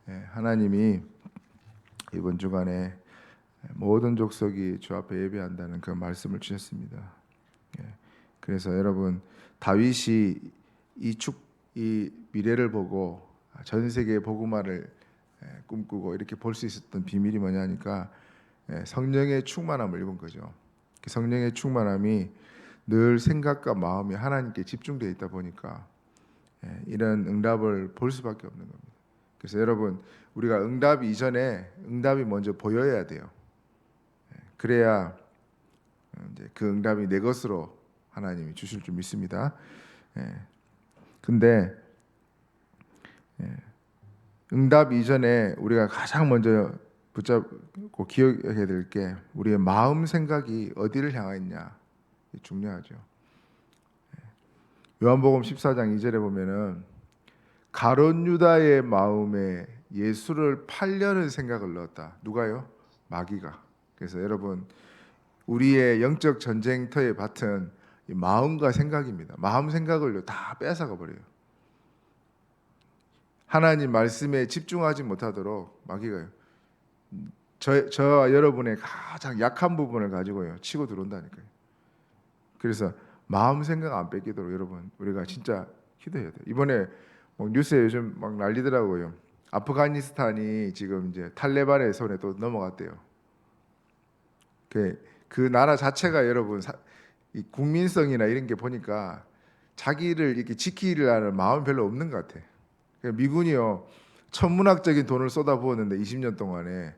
하나님이 이번 주간에 모든 족속이 주 앞에 예배한다는 그 말씀을 주셨습니다. 그래서 여러분, 다윗이 이 미래를 보고 전 세계의 복음화를 꿈꾸고 이렇게 볼 수 있었던 비밀이 뭐냐니까 성령의 충만함을 입은 거죠. 그 성령의 충만함이 늘 생각과 마음이 하나님께 집중되어 있다 보니까 이런 응답을 볼 수밖에 없는 겁니다. 그래서 여러분, 우리가 응답 이전에 응답이 먼저 보여야 돼요. 그래야 이제 그 응답이 내 것으로 하나님이 주실 줄 믿습니다. 근데 응답 이전에 우리가 가장 먼저 붙잡고 기억해야 될 게 우리의 마음 생각이 어디를 향하였냐, 중요하죠. 요한복음 14장 2절에 보면은 가룟 유다의 마음에 예수를 팔려는 생각을 넣었다. 누가요? 마귀가. 그래서 여러분, 우리의 영적 전쟁터의 밭은 이 마음과 생각입니다. 마음 생각을 다 뺏어가 버려요. 하나님 말씀에 집중하지 못하도록 마귀가요, 저와 여러분의 가장 약한 부분을 가지고요 치고 들어온다니까요. 그래서 마음 생각 안 뺏기도록 여러분, 우리가 진짜 기도해야 돼요. 이번에 뉴스에 요즘 막 난리더라고요. 아프가니스탄이 지금 이제 탈레반의 손에 또 넘어갔대요. 그 나라 자체가 여러분, 이 국민성이나 이런 게 보니까 자기를 이렇게 지키려는 마음 별로 없는 것 같아. 미군이요, 천문학적인 돈을 쏟아부었는데 20년 동안에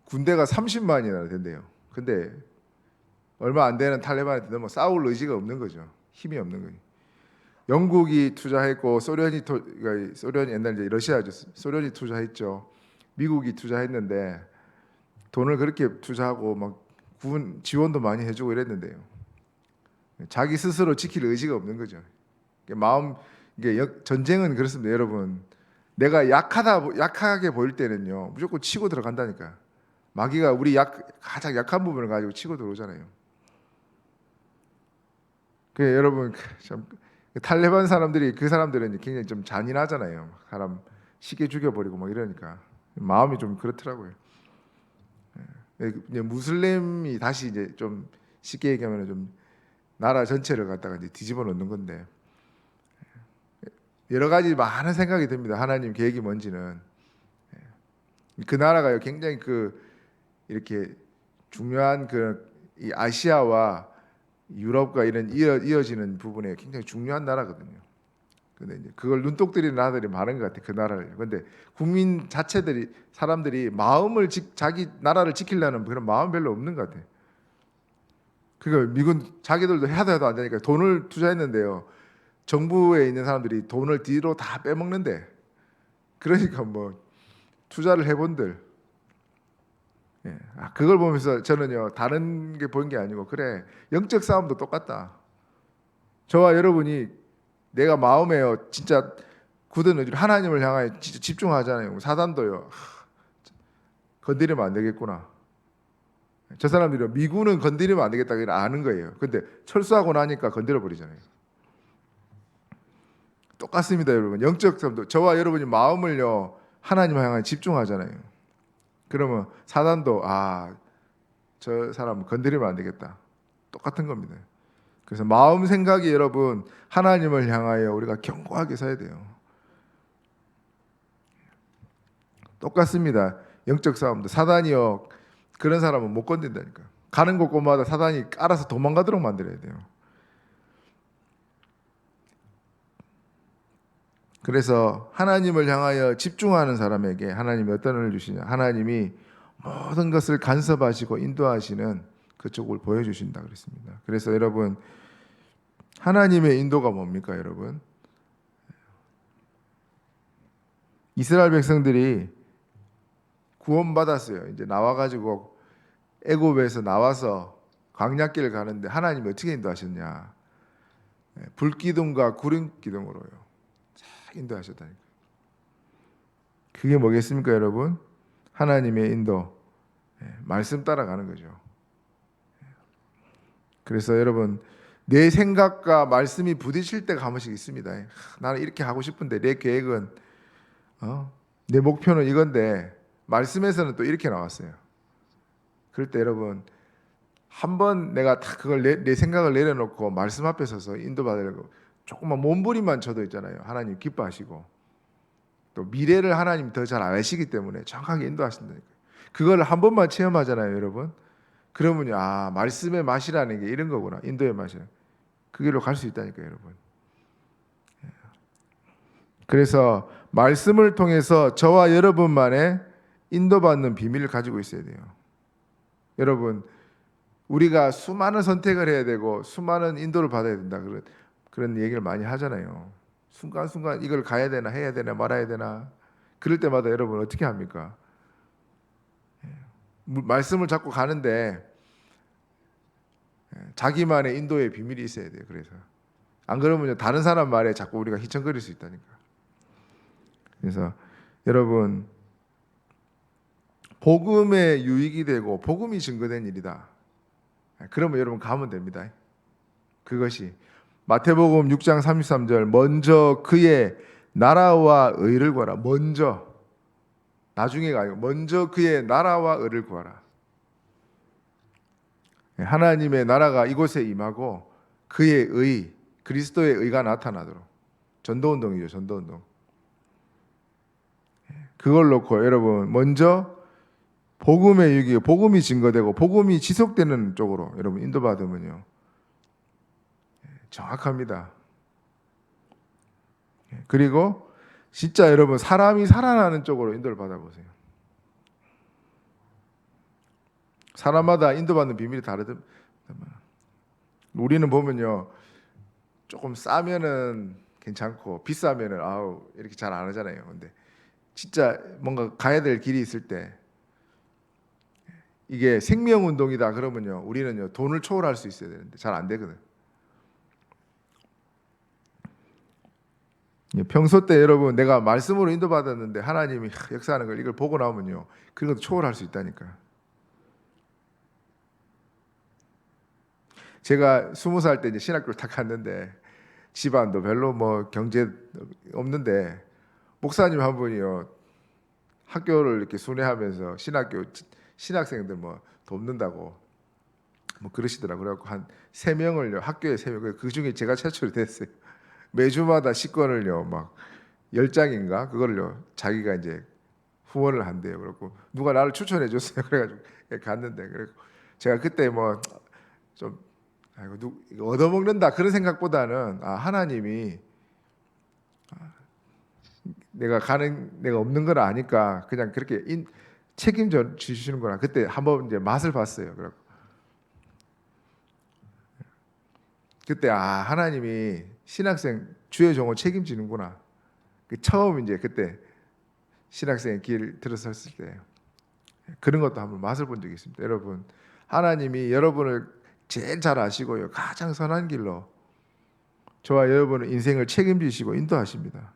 군대가 30만이나 된대요. 근데 얼마 안 되는 탈레반한테 너무 싸울 의지가 없는 거죠. 힘이 없는 거예요. 영국이 투자했고 소련이 옛날 이제 러시아죠. 소련이 투자했죠. 미국이 투자했는데 돈을 그렇게 투자하고 막 군 지원도 많이 해주고 이랬는데요. 자기 스스로 지킬 의지가 없는 거죠. 마음, 이게 전쟁은 그렇습니다, 여러분. 내가 약하게 보일 때는요 무조건 치고 들어간다니까. 마귀가 우리 가장 약한 부분을 가지고 치고 들어오잖아요. 그 여러분, 참 탈레반 사람들이, 그 사람들은 굉장히 좀 잔인하잖아요. 사람 쉽게 죽여버리고 막 이러니까 마음이 좀 그렇더라고요. 이제 무슬림이 다시 이제 좀 쉽게 얘기하면 좀 나라 전체를 갖다가 이제 뒤집어 놓는 건데, 여러 가지 많은 생각이 듭니다. 하나님 계획이 뭔지는. 그 나라가요 굉장히 이렇게 중요한 이 아시아와 유럽과 이런 이어지는 부분에 굉장히 중요한 나라거든요. 근데 이제 그걸 눈독 들이는 나라들이 많은 것 같아, 그 나라를. 근데 국민 자체들이, 사람들이 자기 나라를 지키려는 그런 마음 별로 없는 것 같아. 그거 미군 자기들도 해도 안 되니까 돈을 투자했는데요, 정부에 있는 사람들이 돈을 뒤로 다 빼먹는데, 그러니까 뭐 투자를 해본들. 그걸 보면서 저는요, 다른 게 보인 게 아니고, 그래, 영적 싸움도 똑같다. 저와 여러분이 내가 마음에요 진짜 굳은 의지로 하나님을 향하여 진짜 집중하잖아요. 사단도요, 건드리면 안 되겠구나. 저 사람들이 미군은 건드리면 안 되겠다 아는 거예요. 근데 철수하고 나니까 건드려 버리잖아요. 똑같습니다, 여러분. 영적 싸움도 저와 여러분이 마음을요 하나님을 향하여 집중하잖아요. 그러면 사단도 저 사람 건드리면 안 되겠다. 똑같은 겁니다. 그래서 마음 생각이 여러분, 하나님을 향하여 우리가 견고하게 서야 돼요. 똑같습니다. 영적 싸움도 사단이요, 그런 사람은 못 건든다니까. 가는 곳곳마다 사단이 알아서 도망가도록 만들어야 돼요. 그래서 하나님을 향하여 집중하는 사람에게 하나님이 어떤 은혜를 주시냐, 하나님이 모든 것을 간섭하시고 인도하시는 그쪽을 보여주신다 그랬습니다. 그래서 여러분, 하나님의 인도가 뭡니까, 여러분? 이스라엘 백성들이 구원받았어요. 이제 나와가지고 애굽에서 나와서 광야길을 가는데 하나님이 어떻게 인도하셨냐? 불기둥과 구름 기둥으로요 잘 인도하셨다니까. 그게 뭐겠습니까, 여러분? 하나님의 인도, 말씀 따라가는 거죠. 그래서 여러분, 내 생각과 말씀이 부딪힐 때가 한 번씩 있습니다. 나는 이렇게 하고 싶은데 내 계획은 내 목표는 이건데 말씀에서는 또 이렇게 나왔어요. 그럴 때 여러분 한번 내가 다 그걸 내 생각을 내려놓고 말씀 앞에 서서 인도받으려고 조금만 몸부림만 쳐도 있잖아요. 하나님 기뻐하시고 또 미래를 하나님 더 잘 아시기 때문에 정확하게 인도하신다니까요. 그걸 한 번만 체험하잖아요, 여러분. 그러면요, 아, 말씀의 맛이라는 게 이런 거구나. 인도의 맛이라. 그 길로 갈 수 있다니까요, 여러분. 그래서 말씀을 통해서 저와 여러분만의 인도받는 비밀을 가지고 있어야 돼요. 여러분, 우리가 수많은 선택을 해야 되고 수많은 인도를 받아야 된다. 그런 얘기를 많이 하잖아요. 순간순간 이걸 가야 되나 해야 되나 말아야 되나. 그럴 때마다 여러분 어떻게 합니까? 말씀을 잡고 가는데 자기만의 인도의 비밀이 있어야 돼요. 그래서 안 그러면 다른 사람 말에 자꾸 우리가 휘청거릴 수 있다니까. 그래서 여러분 복음의 유익이 되고 복음이 증거된 일이다. 그러면 여러분 가면 됩니다. 그것이 마태복음 6장 33절 먼저 그의 나라와 의를 구하라. 먼저 나중에가 아니고 먼저 그의 나라와 의를 구하라. 하나님의 나라가 이곳에 임하고 그의 의 그리스도의 의가 나타나도록 전도운동이죠. 전도운동. 그걸 놓고 여러분 먼저 복음의 유익이 복음이 증거되고 복음이 지속되는 쪽으로 여러분 인도받으면요 정확합니다. 그리고 진짜 여러분 사람이 살아나는 쪽으로 인도를 받아보세요. 사람마다 인도받는 비밀이 다르든 우리는 보면요 조금 싸면은 괜찮고 비싸면은 아우 이렇게 잘 안 하잖아요. 근데 진짜 뭔가 가야 될 길이 있을 때 이게 생명 운동이다 그러면요 우리는요 돈을 초월할 수 있어야 되는데 잘 안 되거든. 평소 때 여러분 내가 말씀으로 인도받았는데 하나님이 역사하는 걸 이걸 보고 나면요 그런 것도 초월할 수 있다니까. 제가 20살 때 이제 신학교를 딱 갔는데 집안도 별로 뭐 경제 없는데 목사님 한 분이요 학교를 이렇게 순회하면서 신학생들 뭐 돕는다고 뭐 그러시더라고요. 그래갖고 한 3명을요 학교에 3명 그 중에 제가 최초로 됐어요. 매주마다 식권을요 막 10장인가 그걸요 자기가 이제 후원을 한대요. 그래갖고 누가 나를 추천해 줬어요. 그래가지고 갔는데 그래고 제가 그때 뭐 좀 아이고 이거 얻어먹는다 그런 생각보다는 아 하나님이 내가 없는 걸 아니까 그냥 그렇게 책임져 주시는구나. 그때 한번 이제 맛을 봤어요. 그래갖고 그때 아 하나님이 신학생 주의 종을 책임지는구나. 처음 이제 그때 신학생의 길 들어섰을 때 그런 것도 한번 맛을 본 적이 있습니다. 여러분 하나님이 여러분을 제일 잘 아시고요 가장 선한 길로 저와 여러분의 인생을 책임지시고 인도하십니다.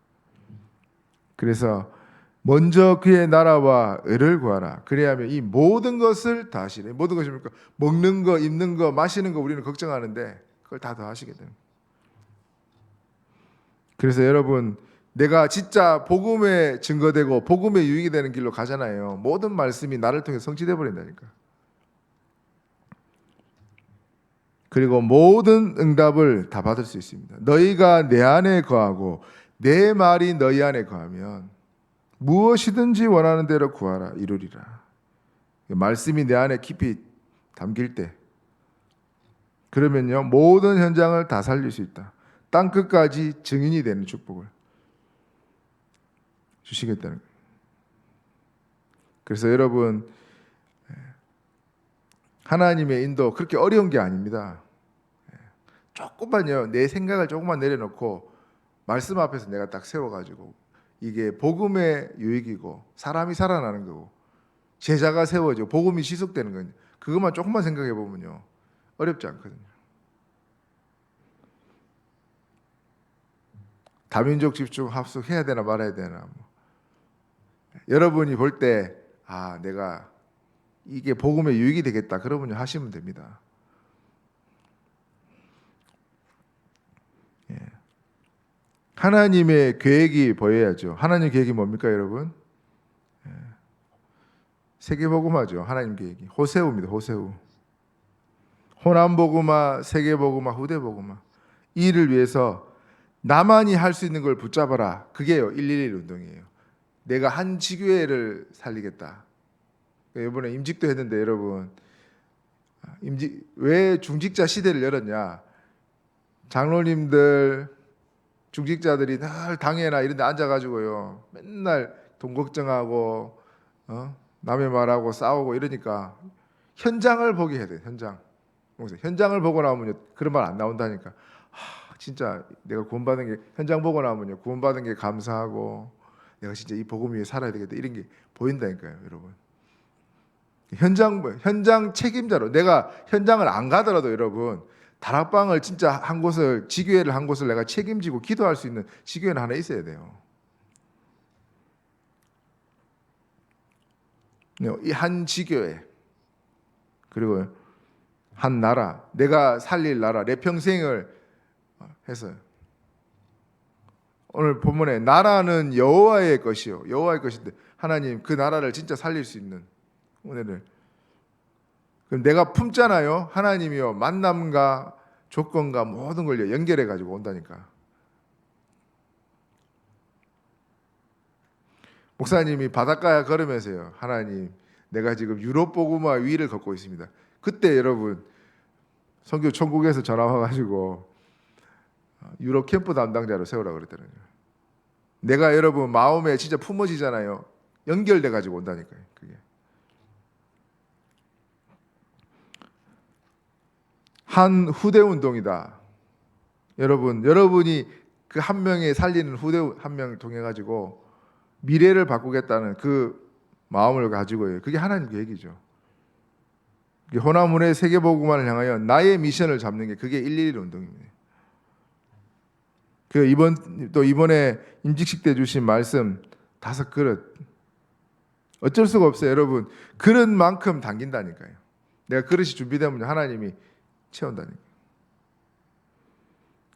그래서 먼저 그의 나라와 의를 구하라. 그래야면 이 모든 것을 다 하시네. 모든 것입니까? 먹는 거, 입는 거, 마시는 거 우리는 걱정하는데 그걸 다 더하시게 됩니다. 그래서 여러분 내가 진짜 복음에 증거되고 복음에 유익이 되는 길로 가잖아요. 모든 말씀이 나를 통해 성취돼 버린다니까. 그리고 모든 응답을 다 받을 수 있습니다. 너희가 내 안에 거하고 내 말이 너희 안에 거하면 무엇이든지 원하는 대로 구하라 이루리라. 말씀이 내 안에 깊이 담길 때 그러면요 모든 현장을 다 살릴 수 있다. 땅 끝까지 증인이 되는 축복을 주시겠다는 거예요. 그래서 여러분 하나님의 인도 그렇게 어려운 게 아닙니다. 조금만요 내 생각을 조금만 내려놓고 말씀 앞에서 내가 딱 세워가지고 이게 복음의 유익이고 사람이 살아나는 거고 제자가 세워지고 복음이 지속되는 거예요. 그것만 조금만 생각해 보면요 어렵지 않거든요. 다민족 집중 합숙해야 되나 말아야 되나 뭐. 여러분이 볼 때 아 내가 이게 복음의 유익이 되겠다 그러면 하시면 됩니다. 하나님의 계획이 보여야죠. 하나님의 계획이 뭡니까 여러분? 세계복음화죠. 하나님 계획이 호세우입니다. 호세우. 호남복음화, 세계복음화, 후대복음화. 이 일을 위해서 나만이 할 수 있는 걸 붙잡아라. 그게요 111 운동이에요. 내가 한 지교회를 살리겠다. 이번에 임직도 했는데 여러분, 왜 중직자 시대를 열었냐? 장로님들, 중직자들이 늘 당회나 이런 데 앉아가지고요 맨날 돈 걱정하고 남의 말하고 싸우고 이러니까 현장을 보게 해야 돼. 현장을 보고 나오면 그런 말 안 나온다니까. 진짜 내가 구원받은 게, 현장 보고 나오면요 구원받은 게 감사하고 내가 진짜 이 복음 위에 살아야 되겠다 이런 게 보인다니까요 여러분. 현장 책임자로, 내가 현장을 안 가더라도 여러분 다락방을 진짜 한 곳을, 지교회를 한 곳을 내가 책임지고 기도할 수 있는 지교회는 하나 있어야 돼요. 이 한 지교회, 그리고 한 나라, 내가 살릴 나라, 내 평생을 해서, 오늘 본문에 나라는 여호와의 것이요, 여호와의 것인데 하나님 그 나라를 진짜 살릴 수 있는 은혜를, 그럼 내가 품잖아요. 하나님이요 만남과 조건과 모든 걸 연결해 가지고 온다니까. 목사님이 바닷가에 걸으면서요, 하나님 내가 지금 유럽 복음화 위를 걷고 있습니다. 그때 여러분 선교 천국에서 전화 와가지고 유럽 캠프 담당자로 세우라 그랬더라고요. 내가 여러분 마음에 진짜 품어지잖아요. 연결돼 가지고 온다니까요. 그게 한 후대 운동이다. 여러분이 그 한 명의 살리는 후대 한 명을 통해 가지고 미래를 바꾸겠다는 그 마음을 가지고요. 그게 하나님 계획이죠. 호남훈의 세계복음화를 향하여 나의 미션을 잡는 게 그게 111 운동입니다. 그 이번에 임직식 때 주신 말씀 5그릇, 어쩔 수가 없어요 여러분. 그릇만큼 당긴다니까요. 내가 그릇이 준비되면 하나님이 채운다니까요.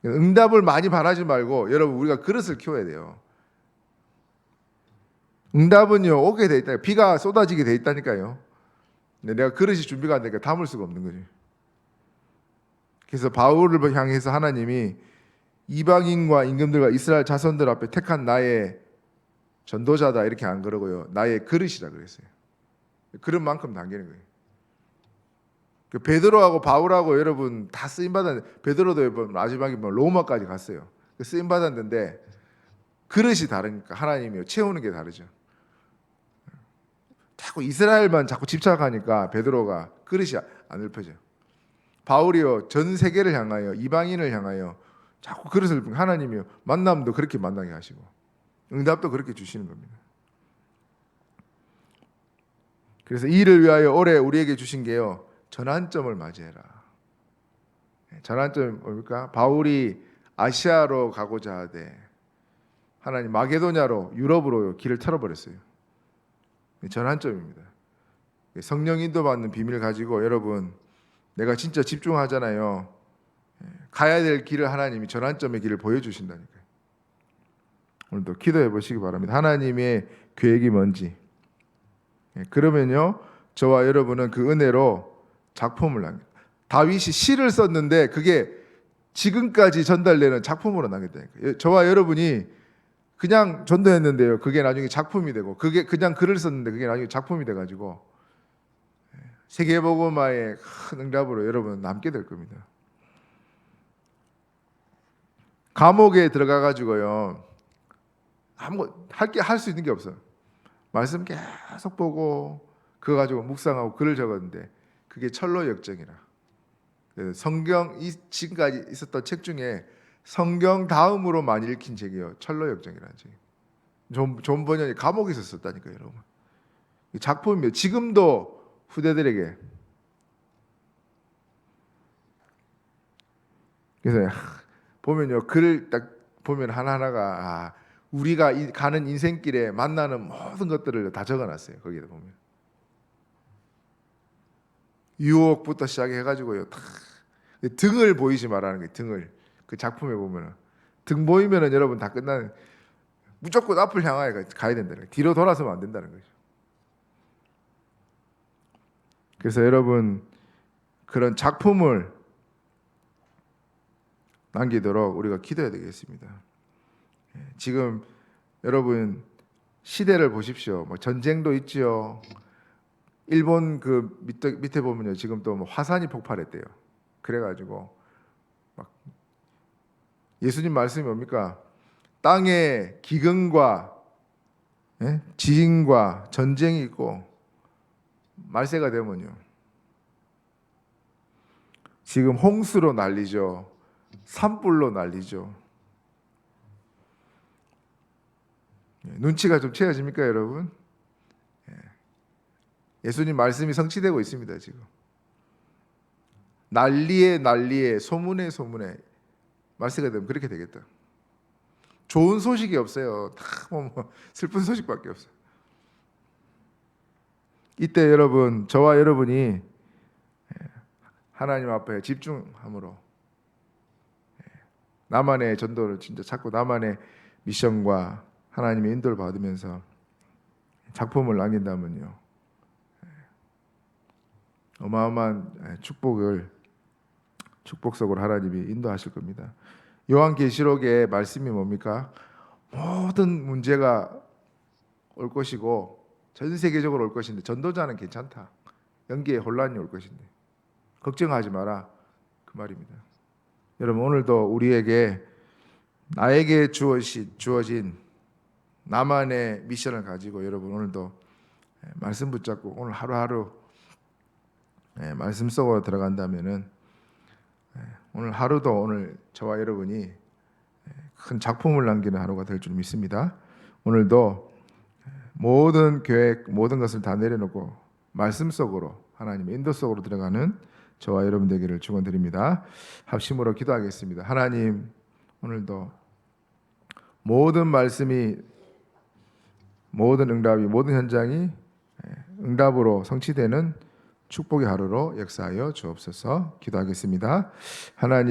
응답을 많이 바라지 말고 여러분 우리가 그릇을 키워야 돼요. 응답은요 오게 돼 있다. 비가 쏟아지게 돼 있다니까요. 내가 그릇이 준비가 안 되니까 담을 수가 없는 거죠. 그래서 바울을 향해서 하나님이 이방인과 임금들과 이스라엘 자손들 앞에 택한 나의 전도자다 이렇게 안 그러고요, 나의 그릇이라 그랬어요. 그릇만큼 당기는 거예요. 베드로하고 바울하고 여러분 다 쓰임 받았는데, 베드로도 마지막에 로마까지 갔어요. 쓰임 받았는데 그릇이 다르니까 하나님이 채우는 게 다르죠. 자꾸 이스라엘만 자꾸 집착하니까 베드로가 그릇이 안 넓혀져요. 바울이요 전 세계를 향하여, 이방인을 향하여 자꾸 그릇을, 하나님이요 만남도 그렇게 만나게 하시고 응답도 그렇게 주시는 겁니다. 그래서 이 일을 위하여 올해 우리에게 주신 게요 전환점을 맞이해라. 전환점이 뭡니까? 바울이 아시아로 가고자 하되 하나님 마게도냐로, 유럽으로 길을 털어버렸어요. 전환점입니다. 성령 인도받는 비밀을 가지고 여러분 내가 진짜 집중하잖아요. 가야 될 길을 하나님이 전환점의 길을 보여주신다니까요. 오늘도 기도해 보시기 바랍니다. 하나님의 계획이 뭔지. 그러면요 저와 여러분은 그 은혜로 작품을 남깁니다. 다윗이 시를 썼는데 그게 지금까지 전달되는 작품으로 남겼다니까요. 저와 여러분이 그냥 전도했는데요 그게 나중에 작품이 되고, 그게 그냥 글을 썼는데 그게 나중에 작품이 돼가지고 세계복음화의 큰 응답으로 여러분 남게 될 겁니다. 감옥에 들어가 가지고요 할 수 있는 게 없어요. 말씀 계속 보고 그거 가지고 묵상하고 글을 적었는데 그게 철로 역정이라. 성경 지금까지 있었던 책 중에 성경 다음으로 많이 읽힌 책이요 철로 역정이라는 책. 존 번연이 감옥에 있었다니까요 여러분. 작품이에요. 지금도 후대들에게. 그래서 보면요 글을 딱 보면 하나하나가 우리가 가는 인생길에 만나는 모든 것들을 다 적어놨어요. 거기에 보면 유혹부터 시작해가지고요 등을 보이지 말라는 거예요. 등을, 그 작품에 보면은 등 보이면은 여러분 다 끝나는, 무조건 앞을 향하여 가야 된다는 거예요. 뒤로 돌아서면 안 된다는 거죠. 그래서 여러분 그런 작품을 남기도록 우리가 기도해야 되겠습니다. 지금 여러분 시대를 보십시오. 뭐 전쟁도 있지요. 일본 그 밑에 보면요, 지금 또 뭐 화산이 폭발했대요. 그래가지고 막 예수님 말씀이 뭡니까? 땅에 기근과 지진과 전쟁이 있고 말세가 되면요, 지금 홍수로 난리죠. 산불로 난리죠. 눈치가 좀 채워집니까, 여러분? 예수님 말씀이 성취되고 있습니다. 지금 난리에 소문에 말세가 되면 그렇게 되겠다. 좋은 소식이 없어요. 다 뭐 슬픈 소식밖에 없어요. 이때 여러분, 저와 여러분이 하나님 앞에 집중함으로 나만의 전도를 진짜 찾고 나만의 미션과 하나님의 인도를 받으면서 작품을 남긴다면요, 어마어마한 축복 속으로 하나님이 인도하실 겁니다. 요한계시록의 말씀이 뭡니까? 모든 문제가 올 것이고 전 세계적으로 올 것인데 전도자는 괜찮다. 연기에 혼란이 올 것인데 걱정하지 마라, 그 말입니다. 여러분 오늘도 우리에게 나에게 주어진 나만의 미션을 가지고 여러분 오늘도 말씀 붙잡고 오늘 하루하루 말씀 속으로 들어간다면은 오늘 하루도 오늘 저와 여러분이 큰 작품을 남기는 하루가 될 줄 믿습니다. 오늘도 모든 계획, 모든 것을 다 내려놓고 말씀 속으로 하나님의 인도 속으로 들어가는 저와 여러분 되기를 축원드립니다. 합심으로 기도하겠습니다. 하나님, 오늘도 모든 말씀이, 모든 응답이, 모든 현장이 응답으로 성취되는 축복의 하루로 역사하여 주옵소서. 기도하겠습니다. 하나님